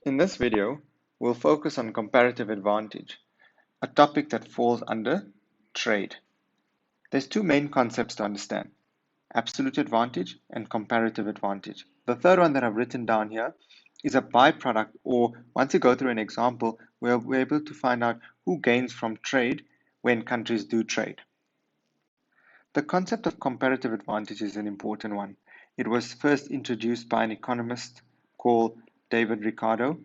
In this video, we'll focus on comparative advantage, a topic that falls under trade. There's two main concepts to understand: absolute advantage and comparative advantage. The third one that I've written down here is a byproduct, or once you go through an example, we're able to find out who gains from trade when countries do trade. The concept of comparative advantage is an important one. It was first introduced by an economist called David Ricardo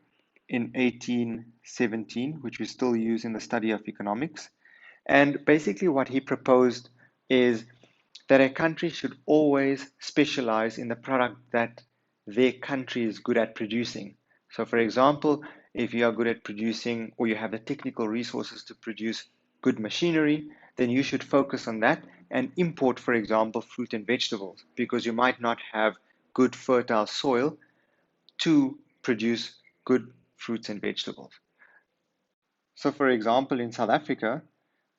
in 1817, which we still use in the study of economics. And basically, what he proposed is that a country should always specialize in the product that their country is good at producing. So, for example, if you are good at producing or you have the technical resources to produce good machinery, then you should focus on that and import, for example, fruit and vegetables, because you might not have good fertile soil to produce good fruits and vegetables. So, for example, in South Africa,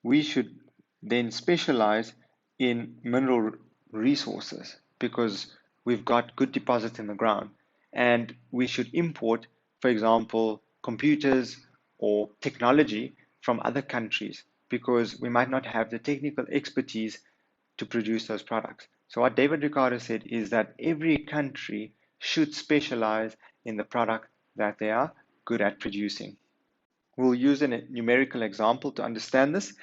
we should then specialize in mineral resources because we've got good deposits in the ground. And we should import, for example, computers or technology from other countries because we might not have the technical expertise to produce those products. So, what David Ricardo said is that every country should specialize in the product that they are good at producing. We'll use a numerical example to understand this,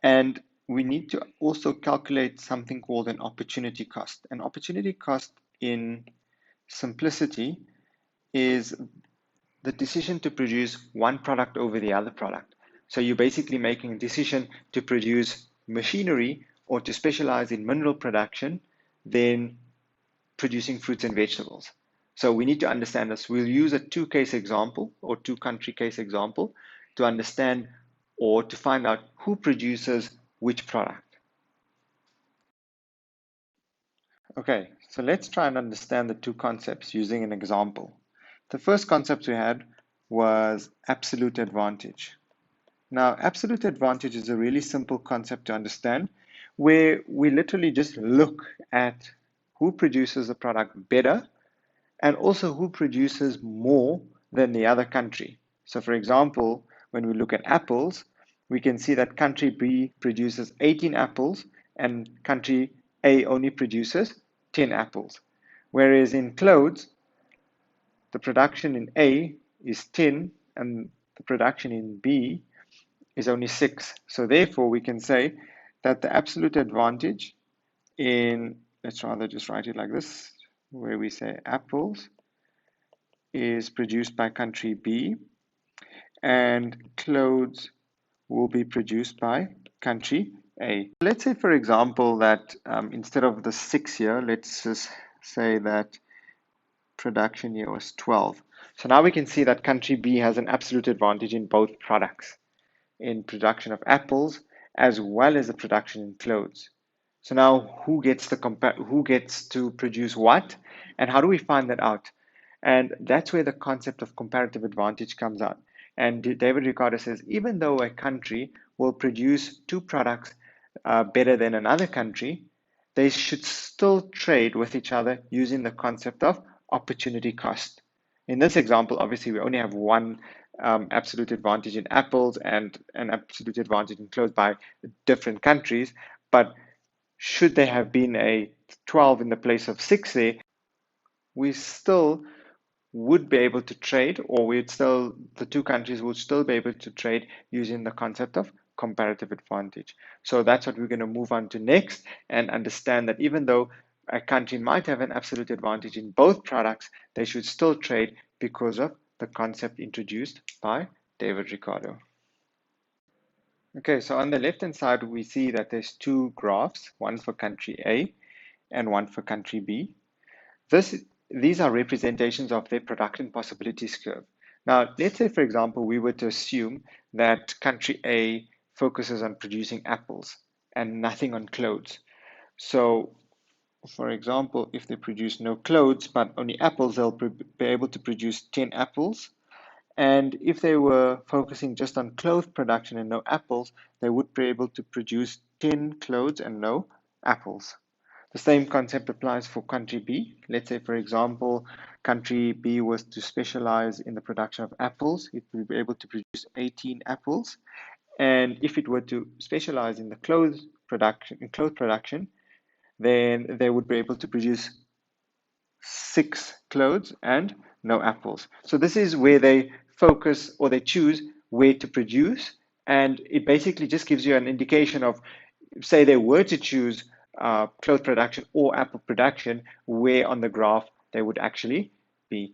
and we need to also calculate something called an opportunity cost. An opportunity cost in simplicity is the decision to produce one product over the other product. So you're basically making a decision to produce machinery or to specialize in mineral production, then producing fruits and vegetables. So we need to understand this. We'll use a two-case example or two-country case example to understand or to find out who produces which product. Okay, so let's try and understand the two concepts using an example. The first concept we had was absolute advantage. Now, absolute advantage is a really simple concept to understand where we literally just look at who produces the product better and also who produces more than the other country. So, for example, when we look at apples, we can see that country B produces 18 apples and country A only produces 10 apples. Whereas in clothes, the production in A is 10 and the production in B is only 6. So, therefore, we can say that the absolute advantage in, let's rather just write it like this, where we say apples is produced by country B and clothes will be produced by country A. Let's say, for example, that instead of the 6 here, let's just say that production here was 12. So now we can see that country B has an absolute advantage in both products, in production of apples as well as the production in clothes. So now who gets to produce what, and how do we find that out? And that's where the concept of comparative advantage comes out. And David Ricardo says, even though a country will produce two products better than another country, they should still trade with each other using the concept of opportunity cost. In this example, obviously, we only have one absolute advantage in apples and an absolute advantage in clothes by different countries. But should there have been a 12 in the place of 6 there, we still would be able to trade, or the two countries would still be able to trade using the concept of comparative advantage. So that's what we're going to move on to next, and understand that even though a country might have an absolute advantage in both products, they should still trade because of the concept introduced by David Ricardo. Okay, so on the left-hand side, we see that there's two graphs, one for country A and one for country B. These are representations of their production possibilities curve. Now, let's say, for example, we were to assume that country A focuses on producing apples and nothing on clothes. So, for example, if they produce no clothes but only apples, they'll be able to produce 10 apples. And if they were focusing just on clothes production and no apples, they would be able to produce 10 clothes and no apples. The same concept applies for country B. Let's say, for example, country B was to specialize in the production of apples. It would be able to produce 18 apples. And if it were to specialize in the clothes production, then they would be able to produce 6 clothes and no apples. So this is where they focus or they choose where to produce. And it basically just gives you an indication of, say they were to choose clothes production or apple production, where on the graph they would actually be.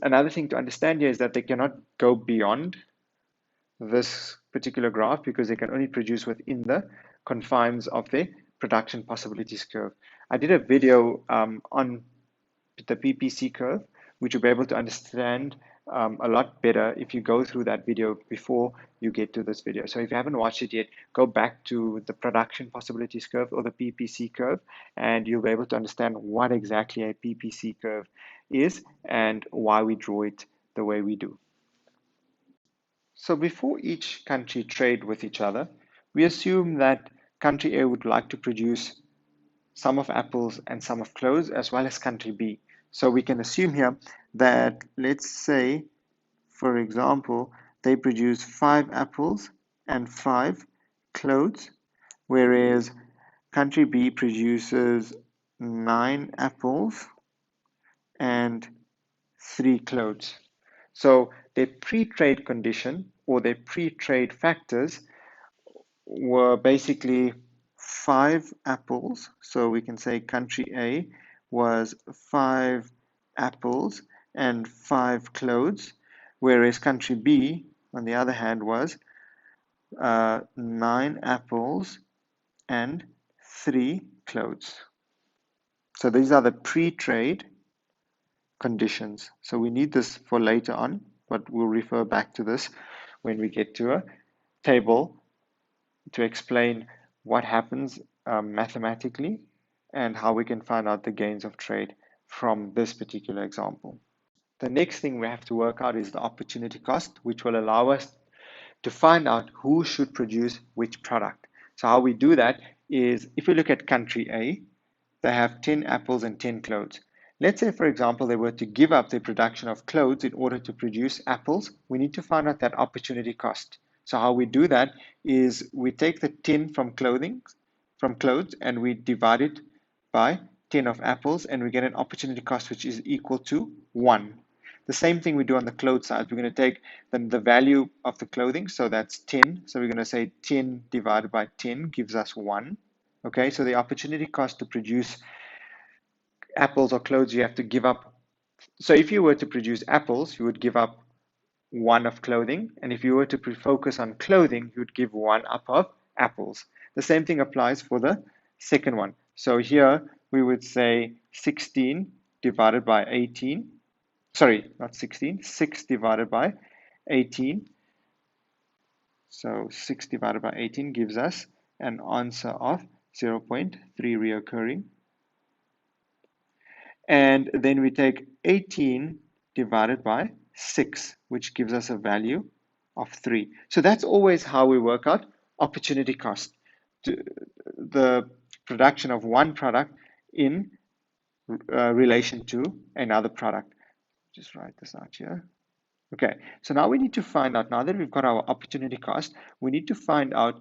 Another thing to understand here is that they cannot go beyond this particular graph because they can only produce within the confines of the production possibilities curve. I did a video on the PPC curve, which you'll be able to understand a lot better if you go through that video before you get to this video. So if you haven't watched it yet, go back to the production possibilities curve or the PPC curve, and you'll be able to understand what exactly a PPC curve is and why we draw it the way we do. So before each country trade with each other, we assume that country A would like to produce some of apples and some of clothes, as well as country B. So we can assume here that, let's say, for example, they produce 5 apples and 5 clothes, whereas country B produces 9 apples and 3 clothes. So their pre-trade condition or their pre-trade factors were basically 5 apples. So we can say country A was 5 apples and 5 clothes, whereas country B, on the other hand, was 9 apples and 3 clothes. So these are the pre-trade conditions. So we need this for later on, but we'll refer back to this when we get to a table to explain what happens mathematically and how we can find out the gains of trade from this particular example. The next thing we have to work out is the opportunity cost, which will allow us to find out who should produce which product. So how we do that is, if we look at country A, they have 10 apples and 10 clothes. Let's say, for example, they were to give up their production of clothes in order to produce apples. We need to find out that opportunity cost. So how we do that is we take the 10 from clothes, and we divide it by 10 of apples, and we get an opportunity cost which is equal to 1. The same thing we do on the clothes side. We're going to take the value of the clothing, so that's 10. So we're going to say 10 divided by 10 gives us 1. Okay, so the opportunity cost to produce apples or clothes, you have to give up. So if you were to produce apples, you would give up 1 of clothing. And if you were to focus on clothing, you would give 1 up of apples. The same thing applies for the second one. So here we would say 16 divided by 18. Sorry, not 16, 6 divided by 18. So 6 divided by 18 gives us an answer of 0.3 reoccurring. And then we take 18 divided by 6, which gives us a value of 3. So that's always how we work out opportunity cost, the production of one product in relation to another product. Just write this out here. Okay, so now we need to find out, now that we've got our opportunity cost, we need to find out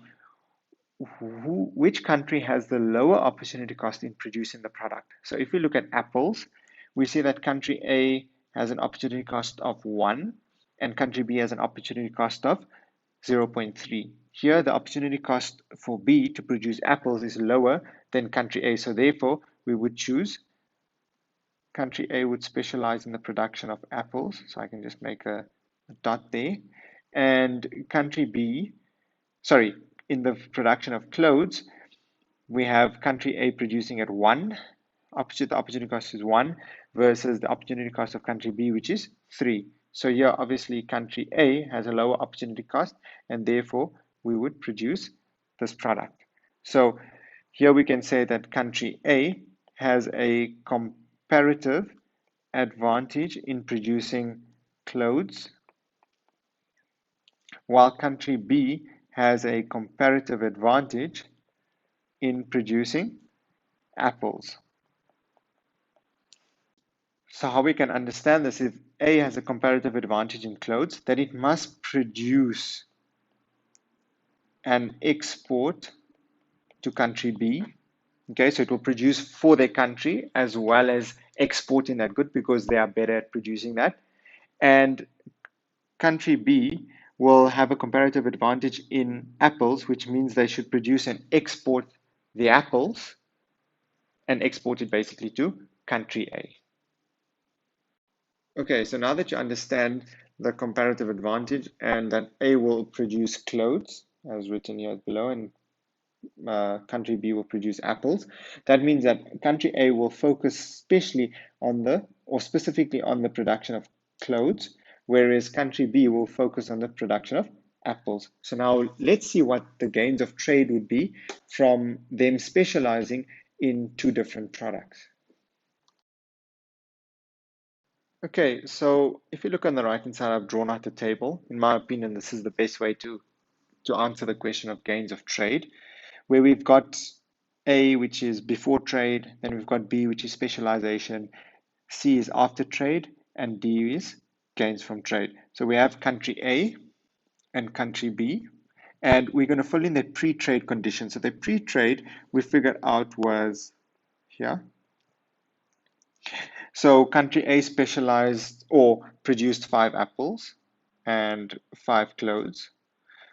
which country has the lower opportunity cost in producing the product. So if we look at apples, we see that country A has an opportunity cost of 1 and country B has an opportunity cost of 0.3. Here, the opportunity cost for B to produce apples is lower than country A. So therefore, we would choose country A would specialize in the production of apples. So I can just make a dot there. And country B, sorry, in the production of clothes, we have country A producing at 1, the opportunity cost is 1, versus the opportunity cost of country B, which is 3. So here, obviously, country A has a lower opportunity cost, and therefore, we would produce this product. So here we can say that country A has a comparative advantage in producing clothes, while country B has a comparative advantage in producing apples. So how we can understand this, if A has a comparative advantage in clothes, that it must produce and export to country B. Okay, so it will produce for their country as well as exporting that good because they are better at producing that. And country B will have a comparative advantage in apples, which means they should produce and export the apples and export it basically to country A. Okay, so now that you understand the comparative advantage and that A will produce clothes, as written here below, and country B will produce apples, that means that country A will focus especially on the, or specifically on the production of clothes, whereas country B will focus on the production of apples. So now let's see what the gains of trade would be from them specializing in two different products. Okay, so if you look on the right-hand side, I've drawn out the table. In my opinion, this is the best way to answer the question of gains of trade, where we've got A, which is before trade, then we've got B, which is specialization, C is after trade, and D is gains from trade. So we have country A and country B, and we're going to fill in the pre-trade conditions. So the pre-trade we figured out was here. So country A specialized or produced 5 apples and 5 clothes,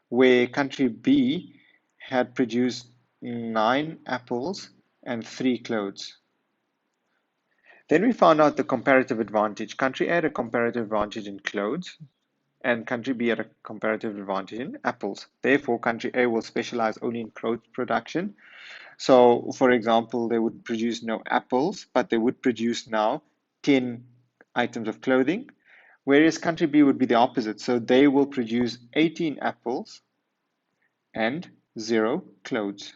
where country B had produced 9 apples and 3 clothes. Then we found out the comparative advantage. Country A had a comparative advantage in clothes, and country B had a comparative advantage in apples. Therefore, country A will specialize only in clothes production. So, for example, they would produce no apples, but they would produce now 10 items of clothing, whereas country B would be the opposite. So they will produce 18 apples and 0 clothes.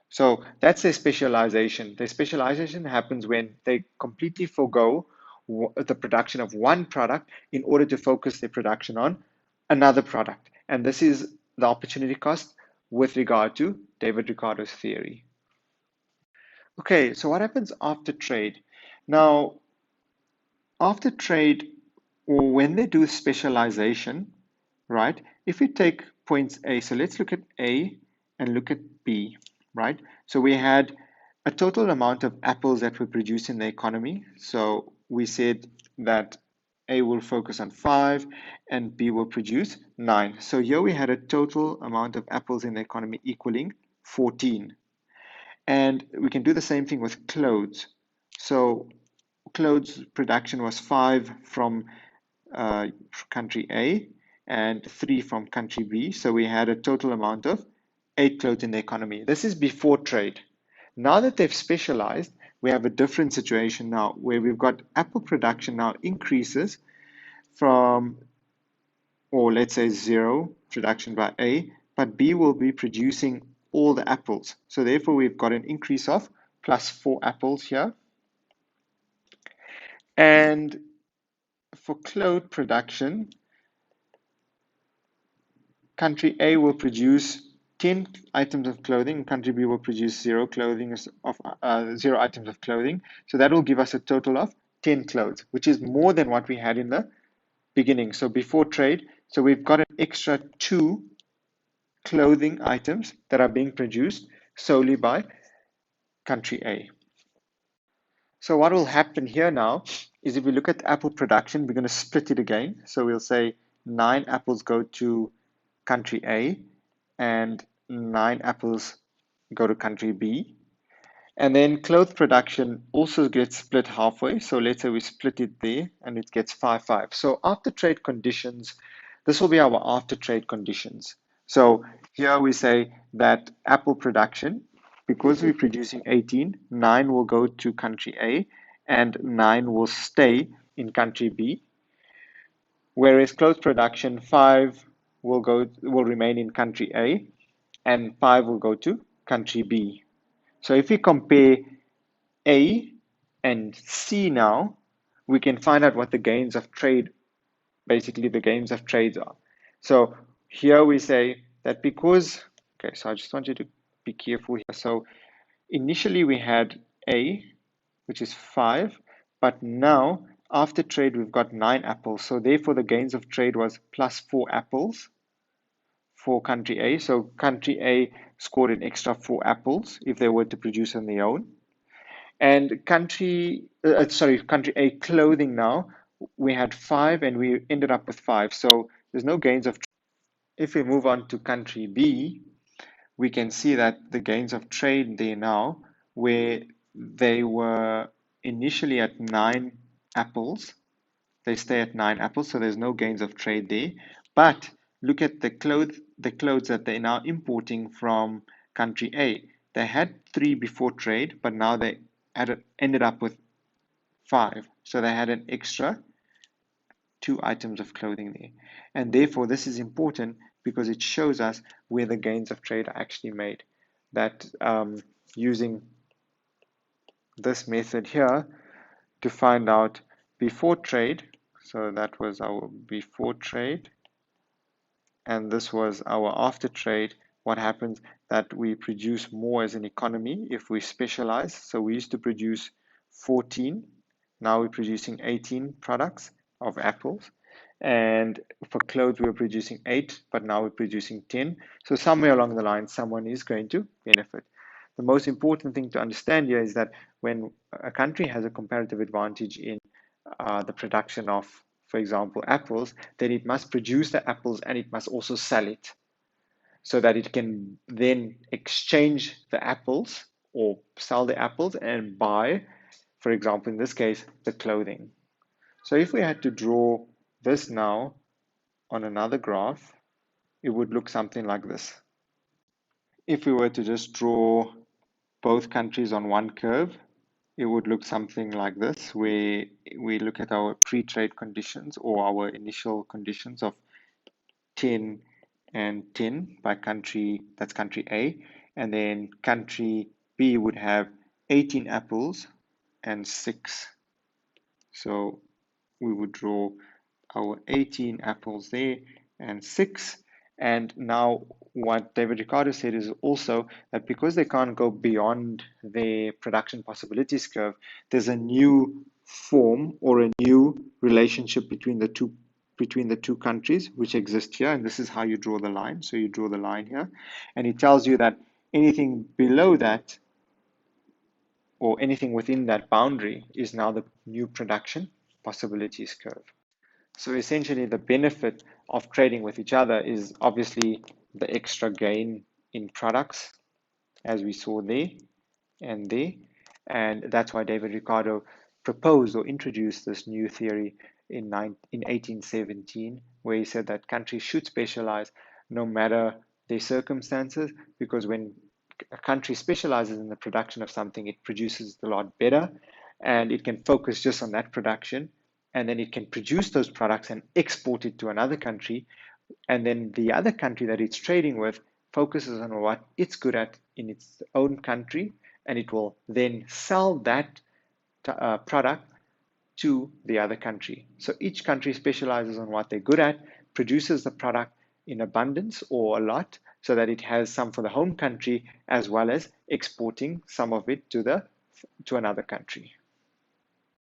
So that's their specialization. Their specialization happens when they completely forego the production of one product in order to focus their production on another product. And this is the opportunity cost with regard to David Ricardo's theory. Okay, so what happens after trade? Now, after trade, or when they do specialization, right? If we take points A, so let's look at A and look at B, right? So we had a total amount of apples that were produced in the economy. So we said that A will focus on 5 and B will produce 9. So here we had a total amount of apples in the economy equaling 14. And we can do the same thing with clothes. So clothes production was 5 from country A and 3 from country B. So we had a total amount of 8 clothes in the economy. This is before trade. Now that they've specialized, we have a different situation now where we've got apple production now increases from, or let's say 0 production by A, but B will be producing all the apples. So therefore we've got an increase of plus 4 apples here. And for clothes production, country A will produce 10 items of clothing, country B will produce 0 clothing of 0 items of clothing. So that will give us a total of 10 clothes, which is more than what we had in the beginning. So before trade, so we've got an extra 2 clothing items that are being produced solely by country A. So what will happen here now is if we look at apple production, we're going to split it again. So we'll say 9 apples go to country A and 9 apples go to country B. And then clothes production also gets split halfway. So let's say we split it there and it gets 5-5. So after trade conditions, this will be our after trade conditions. So here we say that apple production, because we're producing 18, 9 will go to country A and 9 will stay in country B. Whereas clothes production, 5 will remain in country A and 5 will go to country B. So if we compare A and C now, we can find out what the gains of trade, basically the gains of trades are. So here we say that because, okay, so I just want you to be careful here. So initially we had A, which is 5, but now after trade we've got 9 apples. So therefore the gains of trade was plus 4 apples for country A. So country A scored an extra 4 apples if they were to produce on their own. And country A clothing now, we had 5 and we ended up with 5. So there's no gains of. If we move on to country B, we can see that the gains of trade there now, where they were initially at 9 apples, they stay at 9 apples, so there's no gains of trade there. But look at the clothes that they're now importing from country A. They had 3 before trade, but now they ended up with 5. So they had an extra 2 items of clothing there. And therefore, this is important because it shows us where the gains of trade are actually made. That using this method here to find out before trade, so that was our before trade, and this was our after trade, what happens that we produce more as an economy if we specialize. So we used to produce 14, now we're producing 18 products of apples. And for clothes, we were producing 8, but now we're producing 10. So somewhere along the line, someone is going to benefit. The most important thing to understand here is that when a country has a comparative advantage in the production of, for example, apples, then it must produce the apples and it must also sell it so that it can then exchange the apples or sell the apples and buy, for example, in this case, the clothing. So if we had to draw this now on another graph, it would look something like this. If we were to just draw both countries on one curve, it would look something like this, where we look at our pre-trade conditions or our initial conditions of 10 and 10 by country, that's country A, and then country B would have 18 apples and 6. So we would draw our 18 apples there and 6. And now what David Ricardo said is also that because they can't go beyond their production possibilities curve, there's a new form or a new relationship between the two countries which exist here, and this is how you draw the line. So you draw the line here, and it tells you that anything below that or anything within that boundary is now the new production possibilities curve. So essentially, the benefit of trading with each other is obviously the extra gain in products, as we saw there and there. And that's why David Ricardo proposed or introduced this new theory in 1817, where he said that countries should specialize no matter their circumstances, because when a country specializes in the production of something, it produces a lot better and it can focus just on that production, and then it can produce those products and export it to another country, and then the other country that it's trading with focuses on what it's good at in its own country, and it will then sell that product to the other country. So each country specializes on what they're good at, produces the product in abundance or a lot, so that it has some for the home country, as well as exporting some of it to another country.